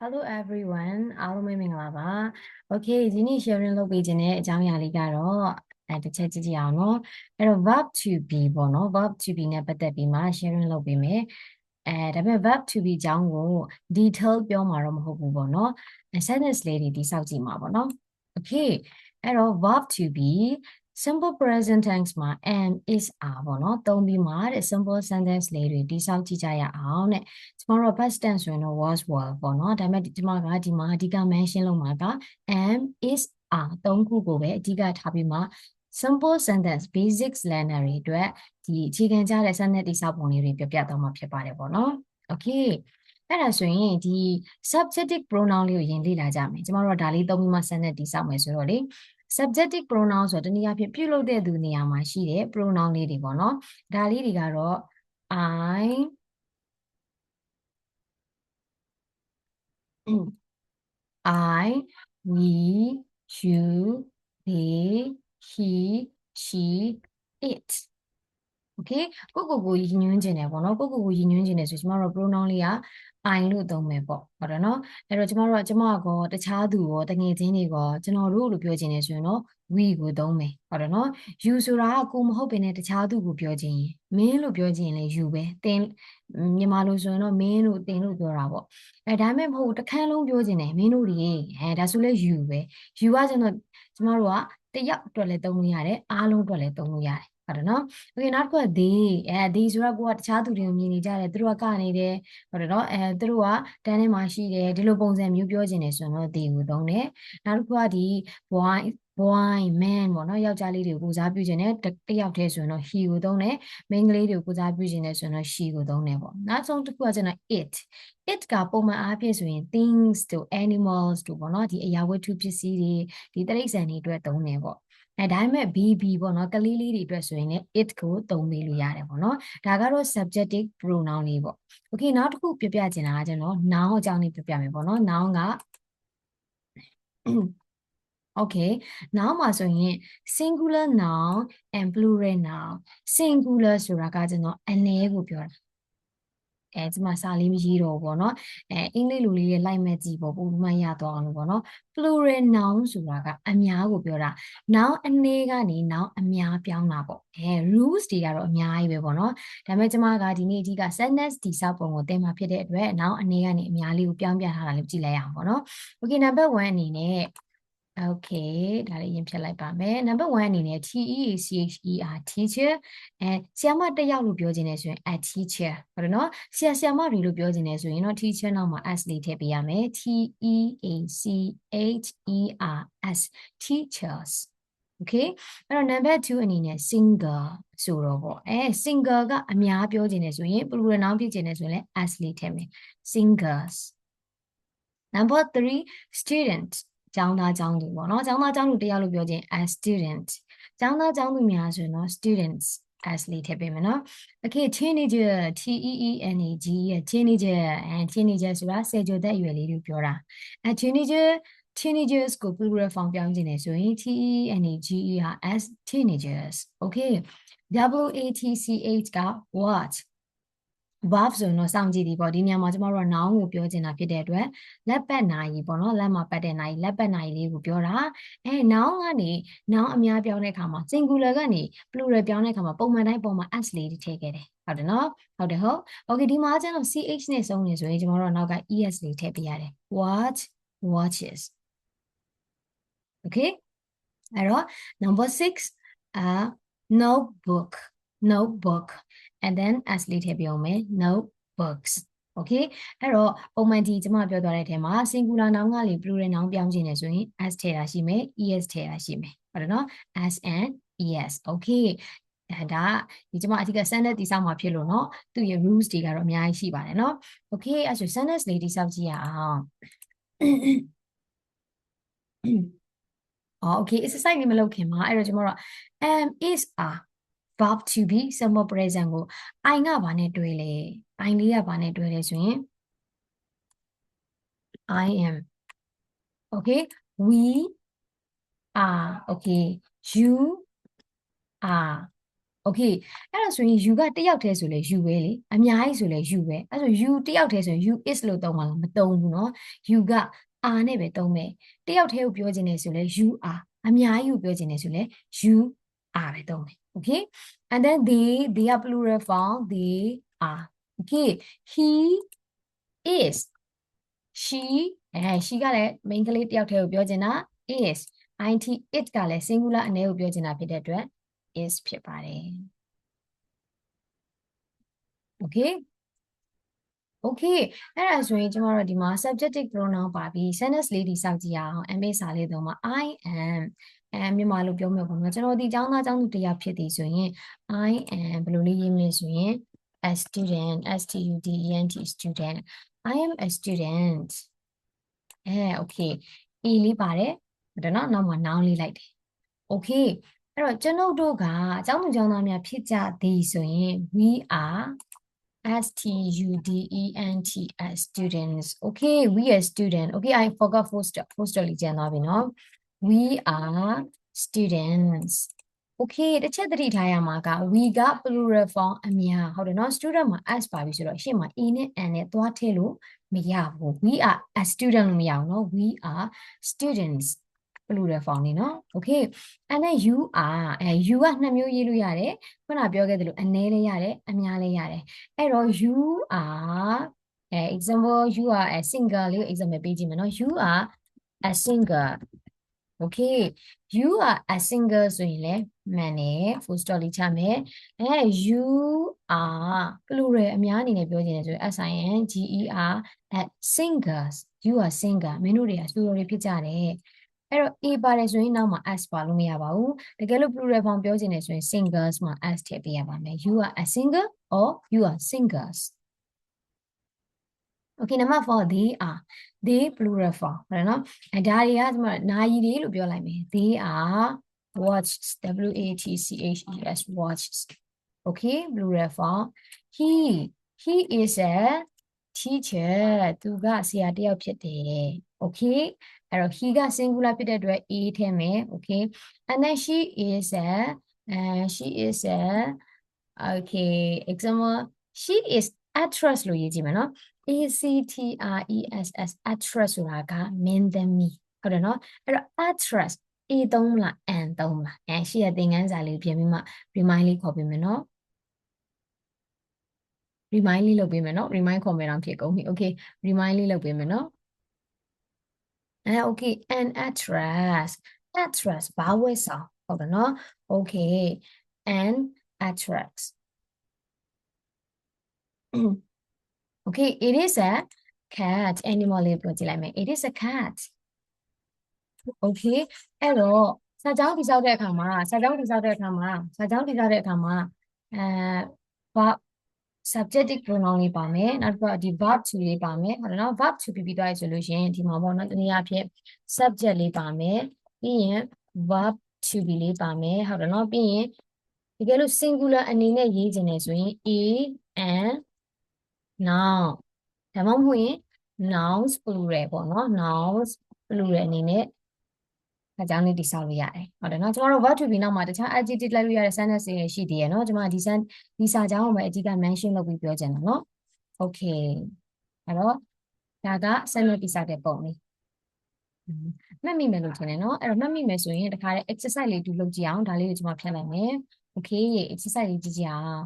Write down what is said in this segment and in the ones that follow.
Hello everyone အားလုံးပဲမင်္ဂလာပါ Okay ဒီနေ့ sharing လုပ်ပေးခြင်းတဲ့အကြောင်းအရာလေးကတော့တစ်ချက်ကြည့်ကြည့်အောင်နော်အဲ့တော့ verb to be ပေါ့နော် verb to be နဲ့ပတ်သက်ပြီးမှ sharing လုပ်ပေးမယ်ဒါပေမဲ့ verb to be အကြောင်းကို detail ပြောမှာတော့မဟုတ်ဘူးပေါ့နော် sentence လေးတွေတိစောက်ကြည့်မှာပေါ့နော် Okay အဲ့တော့ verb to be simple present tense မှာ am is are ပေါ့နော်သုံးပြီးမှတဲ့ simple sentence လေးတွေတိစောက်ကြည့်ကြရအောင်တဲ့ကျမတို့ past tense ဆိုရင်တော့ was were ပေါ့နော်ဒါပေမဲ့ကျမကဒီမှာအဓိက mention လုပ်မှာက am is are သုံးခုကိုပဲအဓိကထားပြီးမှ simple sentence basics learner တွေအတွက်ဒီအခြေခံကြတဲ့ sentence တိစောက်ပုံလေးတွေပြပြသွားမှာဖြစ်ပါတယ်ပေါ့နော် okay အဲ့ဒါဆိုရင်ဒီ subjective pronoun လေးကိုရင်လေ့လာကြမယ်ကျမတို့ကဒါလေးသုံးပြီးမှ sentence တိစောက်မယ်ဆိုတော့လေsubjective pronoun ဆိုတော့တနည်းအားဖြင့်ပြုလုပ်တဲ့သူနေရာမှာရှိတဲ့ pronoun လေးတွေပေါ့နော်ဒါလေးတွေကတော့ I we you they he she it okay ကိုရည်ညွှန်းခြင်းတယ်ပေါ့နော်ကိုရည်ညွှန်းခြင်းတယ်ဆိုကျမတို့ pronoun လေးက I လို့သုံးမယ်ပေါ့ဟုတ်တယ်နော်အဲ့တော့ကျမကတခြားသူရောတငယ်ချင်းတွေရောကျွန်တော်တို့လို့ပြောခြင်းတယ်ဆိုရင်တော့ we ကိုသုံးမယ်ဟုတ်တယ်နော် you ဆိုတာကကိုမဟုတ်ဘဲနဲ့တခြားသူကိုပြောခြင်းမင်းလို့ပြောခြင်းလည်း you ပဲသင်မြန်မာလိုဆိုရင်တော့မင်းလို့သင်လို့ပြောတာပေါ့ဒါမှမဟုတ်တခန်းလုံးပြောခြင်းတယ်မင်းတို့တွေဒါဆိုလဲ you ပဲ you ကကျမတို့ကတယောက်အတွက်လည်းသုံးလို့ရတယ်အားလုံးအတွက်လည်းသုံးလို့ရတယ်ဟုတ်တယ်နော် okay နောက်တစ်ခုက they ဆိုတာကိုကတခြားသူတွေကိုမြင်နေကြတယ်သူတို့ကကနေတယ်ဟုတ်တယ်နော်သူတို့ကတန်းထဲမှာရှိတယ်ဒီလိုပုံစံမျိုးပြောချင်တယ်ဆိုရင်တော့ they ကိုသုံးတယ်နောက်တစ်ခုကဒီ boy man ပေါ့နော်ယောက်ျားလေးတွေကိုကိုစားပြုခြင်းနဲ့တယောက်တည်းဆိုရင်တော့ he ကိုသုံးတယ်မိန်းကလေးတွေကိုကိုစားပြုခြင်းနဲ့ဆိုရင်တော့ she ကိုသုံးတယ်ပေါ့နောက်ဆုံးတစ်ခုကကျတော့ it ကပုံမှန်အားဖြင့်ဆိုရင် things တို့ animals တို့ပေါ့နော်ဒီအရာဝတ္ထုပစ္စည်းတွေဒီတိရစ္ဆာန်တွေအတွက်သုံးတယ်ပေါ့ဒါပေမဲ့ BB ပေါ့နော်ကလေးလေးတွေအတွက်ဆိုရင်လည်း it ကိုသုံးပေးလို့ရတယ်ပေါ့နော်ဒါကတော့ subjective pronoun လေးပေါ့ okay နောက်တစ်ခုပြပြချင်တာကကျွန်တော် noun အကြောင်းလေးပြပြမယ်ပေါ့နော် noun ကokay noun မှာဆိုရင် singular noun and plural noun singular ဆိုတာကကျွန်တော်အနည်းကိုပြောတာဒီမှာစာလေးမရေးတော့ဘူးပေါ့နော်အင်္ဂလိပ်လိုလေးရဲ့လိုက်မဲ့ကြည့်ပေါ့ပုံမှန်ရသွားအောင်လို့ပေါ့နော် plural noun ဆိုတာကအများကိုပြောတာ noun အနည်းကနေ noun အများပြောင်းတာပေါ့rules တွေကတော့အများကြီးပဲပေါ့နော်ဒါပေမဲ့ကျမကဒီနေ့အဓိက sentence ဒီစာပုံကိုသင်မှာဖြစ်တဲ့အတွက် noun အနည်းကနေအများလေးကိုပြောင်းပြထားတာလေးကြည့်လိုက်ရအောင်ပေါ့နော် okay number 1အနေနဲ့ okay ဒါလေးရင်ဖြတ်လိုက်ပါမယ် number 1အနေနဲ့ teacher teacher ဆရာမတစ်ယောက်လို့ပြောခြင်းနဲ့ဆိုရင် a teacher ဟုတ်တယ်နော်ဆရာမတွေလို့ပြောခြင်းနဲ့ဆိုရင်တော့ teacher နောက်မှာ s လေးထည့်ပေးရမယ် teachers teachers okay အဲ့တော့ number 2အနေနဲ့ single ဆိုတော့ပေါ့single ကအများပြောခြင်းနဲ့ဆိုရင် plural noun ဖြစ်ခြင်းနဲ့ဆိုရင်လည်း s လေးထည့်မယ် singers number 3 student ကျောင်းသားကျောင်းသူပေါ့နော်ကျောင်းသားကျောင်းသူတယောက်လို့ပြောခြင်း as student ကျောင်းသားကျောင်းသူများဆိုရင်တော့ students as လေးထည့်ပေးမယ်နော် okay teenager teenager teenager ဆိုတာဆယ်ကျော်သက်အရွယ်လေးကိုပြောတာteenagers ကို plural form ပြောင်းခြင်းနဲ့ဆိုရင် teenager as teenagers okay WATCH က what verb ဆိုရင်တော့စောင့်ကြည့်ဒီပေါ့ဒီနေရာမှာကျမတို့က noun ကိုပြောချင်တာဖြစ်တဲ့အတွက်လက်ပတ်နာရီပေါ့နော်လက်မှာပတ်တဲ့နာရီလက်ပတ်နာရီလေးကိုပြောတာnoun ကနေ noun အများပြောင်းတဲ့အခါမှာ singular ကနေ plural ပြောင်းတဲ့အခါမှာပုံမှန်တိုင်းပေါ်မှာ s လေးထည့်ခဲ့တယ်ဟုတ်တယ်နော်ဟုတ်တယ်ဟုတ် okay ဒီမှာကျတော့ ch နဲ့ဆုံးနေဆိုရင်ကျမတို့ကနောက်က es လေးထည့်ပေးရတယ် what watches okay အဲ့တော့ number 6 notebook and then as လေးထည့်ပြောမယ် notebooks okay အဲ့တော့ပုံမှန်ဒီကျမပြောသွားတဲ့အထဲမှာ singular noun ကလေ plural noun ပြောင်းခြင်းနေဆိုရင် s ထည့်တာရှိမယ် es ထည့်တာရှိမယ်ဟုတ်တယ်နော် s and es okay ဒါဒီကျမအဓိက sentence တိစောက်မှာဖြစ်လို့เนาะသူ့ရဲ့ rules တွေကတော့အများကြီးရှိပါတယ်เนาะ okay အဲ့ဆို sentence လေးတိစောက်ကြည့်ရအောင်okay exercise လေးမလုပ်ခင်မှာအဲ့တော့ကျမတို့ am is are verb to be simple present ကို I ကဘာနဲ့တွဲလဲ I လေးကဘာနဲ့တွဲလဲဆိုရင် I am okay we are okay you are okay အဲ့ဒါဆိုရင် you ကတစ်ယောက်တည်းဆိုလေ you ပဲလေအများကြီးဆိုလေ you ပဲအဲ့ဆို you တစ်ယောက်တည်းဆိုရင် you is လို့သုံးမှာလားမသုံးဘူးเนาะ you က are နဲ့ပဲသုံးမယ်တစ်ယောက်တည်းကိုပြောခြင်းနဲ့ဆိုလေ you are အများကြီးကိုပြောခြင်းနဲ့ဆိုလေ you are ပဲသုံးမယ် okay and then they are plural form they are okay he is she she ကလည်း main ကလေးတစ်ယောက်တည်းကိုပြောခြင်းတာ is it ကလည်း singular အနေကိုပြောခြင်းတာဖြစ်တဲ့အတွက် is ဖြစ်ပါတယ် okay okay အဲ့ဒါဆိုရင်ကျမတို့ဒီမှာ subjective pronoun ပါပြီး sentence လေးဒီစောင့်ကြည့်ရအောင် MA စာလေးသုံးမှာ I am မြန်မာလိုပြောမယ်ပေါ့နော်ကျွန်တော်ဒီကျောင်းသားကျောင်းသူတရားဖြစ်သည်ဆိုရင် I am ဘယ်လိုလေးရေးမလဲဆိုရင် a student student I am a student okay E လေးပါတယ်ဒါနော်နောက်မှာ noun လေးလိုက်တယ် okay အဲ့တော့ကျွန်ုပ်တို့ကကျောင်းသူကျောင်းသားများဖြစ်ကြသည်ဆိုရင် we are student students okay we are student okay I forgot full stop လေးကျန်သွားပြီနော် we are students okay တစ်ချက်သတိထားရမှာက we က plural form အများဟုတ်တယ်နော် student မှာ s ပါပြီဆိုတော့ရှေ့မှာ e နဲ့ n နဲ့သွားထည့်လို့မရဘူး we are a student လို့မရဘူးနော် we are students plural form နေနော် okay and then you are you ကနှစ်မျိုးရေးလို့ရတယ်ခုနပြောခဲ့သလိုအနည်းလေးရတယ်အများလေးရတယ်အဲ့တော့ you are example you are a singer လေး example ပေးကြည့်မယ်နော် you are a singer okay you are a singer ဆိုရင်လည်းမှန်တယ် full stop လေးချမယ်you are plural အများအနေနဲ့ပြောချင်တယ်ဆိုရင် SINGER at singers you are singer မင်းတို့တွေကစူတော်တွေဖြစ်ကြတယ်အဲ့တော့ A ပါတယ်ဆိုရင်နောက်မှာ S ပါလို့မရပါဘူးတကယ်လို့ plural form ပြောချင်တယ်ဆိုရင် singers မှာ S ထည့်ပေးရပါမယ် you are a singer or you are singers okay number 4 they plural form ဟုတ်တယ်နော်ဒါတွေကဒီမှာနာယီတွေလို့ပြောလိုက်မယ် they are watches WATCHES watches okay plural form he is a teacher သူကဆရာတစ်ယောက်ဖြစ်တယ် okay အဲ့တော့ he က singular ဖြစ်တဲ့အတွက် a ထည့်မယ် okay and then she is a okay example she is actress လို့ရေးကြည့်မယ်နော် ACTRESS actress ဆိုတာကမင်းသမီးဟုတ်တယ်နော်အဲ့တော့ actress A သုံးမလား N သုံးမလားရှိရသင်ခန်းစာလေးပြင်ပြီးမှ remind လေးခေါ်ပေးမယ်နော် remind လေးလုပ်ပေးမယ်နော် remind ခေါ်မယ်တော့ဖြစ်ကုန်ပြီ okay remind လေးလုပ်ပေးမယ်နော်okay an actress ဘာဝဲဆောင်ဟုတ်တယ်နော် okay an actress okay it is a cat animal လေးပြောကြည့်လိုက်မယ် it is a cat okay အဲ့တော့စာကြောင်းတည်ဆောက်တဲ့အခါမှာဘာ subjective pronoun လေးပါမယ်နောက်တစ်ခုကဒီ verb to လေးပါမယ်ဟုတ်တယ်နော် verb to ပြီးသွားပြီဆိုလို့ရှိရင်ဒီမှာပေါ့နော်တနည်းအားဖြင့် subject လေးပါမယ်ပြီးရင် verb to be လေးပါမယ်ဟုတ်တယ်နော်ပြီးရင်တကယ်လို့ singular အနေနဲ့ရေးချင်တယ်ဆိုရင် a and noun ဒါမှမဟုတ်ရင် nouns plural ပေါ့နော် nouns plural အနေနဲ့အကြောင်းလေးတိဆောက်လို့ရတယ်ဟုတ်တယ်နော်ကျမတို့ verb to be နောက်မှာတခြား adjective လိုက်လို့ရတဲ့ sentence တွေရှိသေးရနော်ကျမဒီစာကြောင်းကိုပဲအဓိက mention လုပ်ပြီးပြောချင်တာနော် okay အဲ့တော့ဒါက sentence တိဆောက်တဲ့ပုံလေးမှတ်မိမယ်လို့ထင်တယ်နော်အဲ့တော့မှတ်မိမယ်ဆိုရင်တခါလေ exercise လေးတူလုပ်ကြည့်အောင်ဒါလေးကိုကျမဖြတ်လိုက်မယ် okay exercise လေးကြည့်ကြအောင်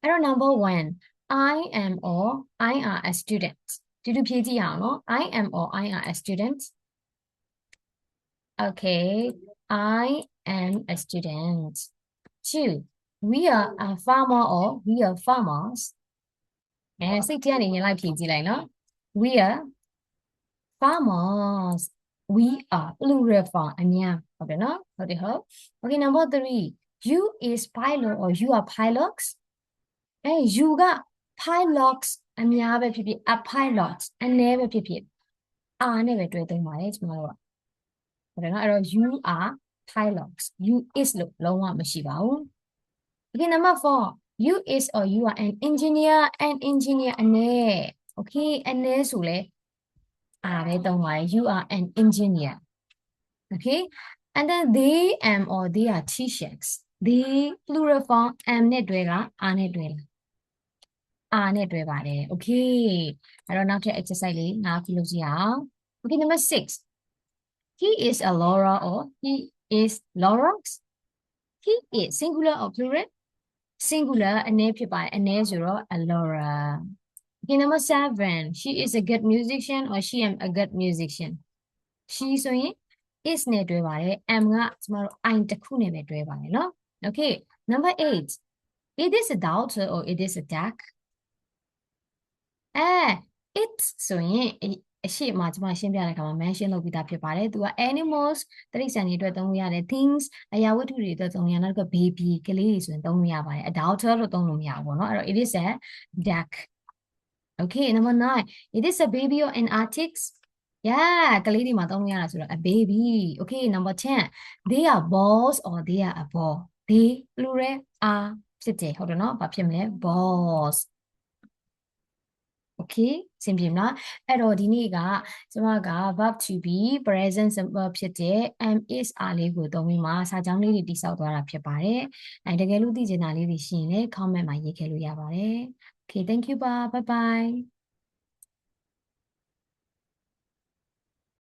အဲ့တော့ number 1 I am or I are a student တူတူဖြည့်ကြည့်အောင်နော် I am or I are a student okay I am a student 2 we are a farmer or we are farmers စိတ်ထဲကနေရင်လိုက်ဖြည့်ကြည့်လိုက်နော် we are farmers we are plural form အများဟုတ်တယ်နော်ဟုတ်တယ်ဟုတ် okay number 3 you is pilot or you are pilots you က pilots အများပဲဖြစ်ဖြစ် a pilot အနည်းပဲဖြစ်ဖြစ် r နဲ့ပဲတွဲသုံးပါတယ်ကျမတို့ကဟုတ်တယ်နော်အဲ့တော့ you are pilots you is လို့လုံးဝမရှိပါဘူး okay number 4 you is or you are an engineer အနည်း okay အနည်းဆိုလဲပဲသုံးပါတယ် you are an engineer okay and then they am or they are teachers they plural form am နဲ့တွဲက are နဲ့တွဲလား are နဲ့တွဲပါတယ် okay အဲ့တော့နောက်ထပ် exercise လေးနားကြည့်လို့ကြည့်အောင် okay number 6 he is a Laura or he is Laura's he is singular or plural singular အနေဖြစ်ပါတယ်အနေဆိုတော့ a Laura okay number 7 she is a good musician or she am a good musician she ဆိုရင် is နဲ့တွဲပါတယ် am ကကျမတို့ I တစ်ခုနဲ့ပဲတွဲပါတယ်နော် okay number 8 it is a daughter or it is a duck it ဆိုရင်အရှိမကျမရှင်းပြတဲ့အခါမှာ mention လုပ်ပြီးသားဖြစ်ပါတယ်သူက animals တိရစ္ဆာန်တွေအတွက်သုံးလို့ရတယ် things အရာဝတ္ထုတွေအတွက်သုံးလို့ရနောက်က baby ကလေးတွေဆိုရင်သုံးလို့ရပါတယ် a daughter လို့သုံးလို့မရဘူးပေါ့နော်အဲ့တော့ it is a duck okay number 9 it is a baby or an artist yeah ကလေးတွေမှာသုံးလို့ရတာဆိုတော့ a baby okay number 10 they are balls or they are a ball they plural are ဖြစ်တယ်ဟုတ်တယ်နော်ဘာဖြစ်မလဲ balls okay စင်ပြေမလားအဲ့တော့ဒီနေ့ကကျမက verb to be present simple ဖြစ်တဲ့ am is are လေးကိုသုံးပြီးမှစာကြောင်းလေးတွေတိစောက်သွားတာဖြစ်ပါတယ်အဲတကယ်လို့သိချင်တာလေးတွေရှိရင်လည်း comment မှာရေးခဲ့လို့ရပါတယ် okay thank you bye bye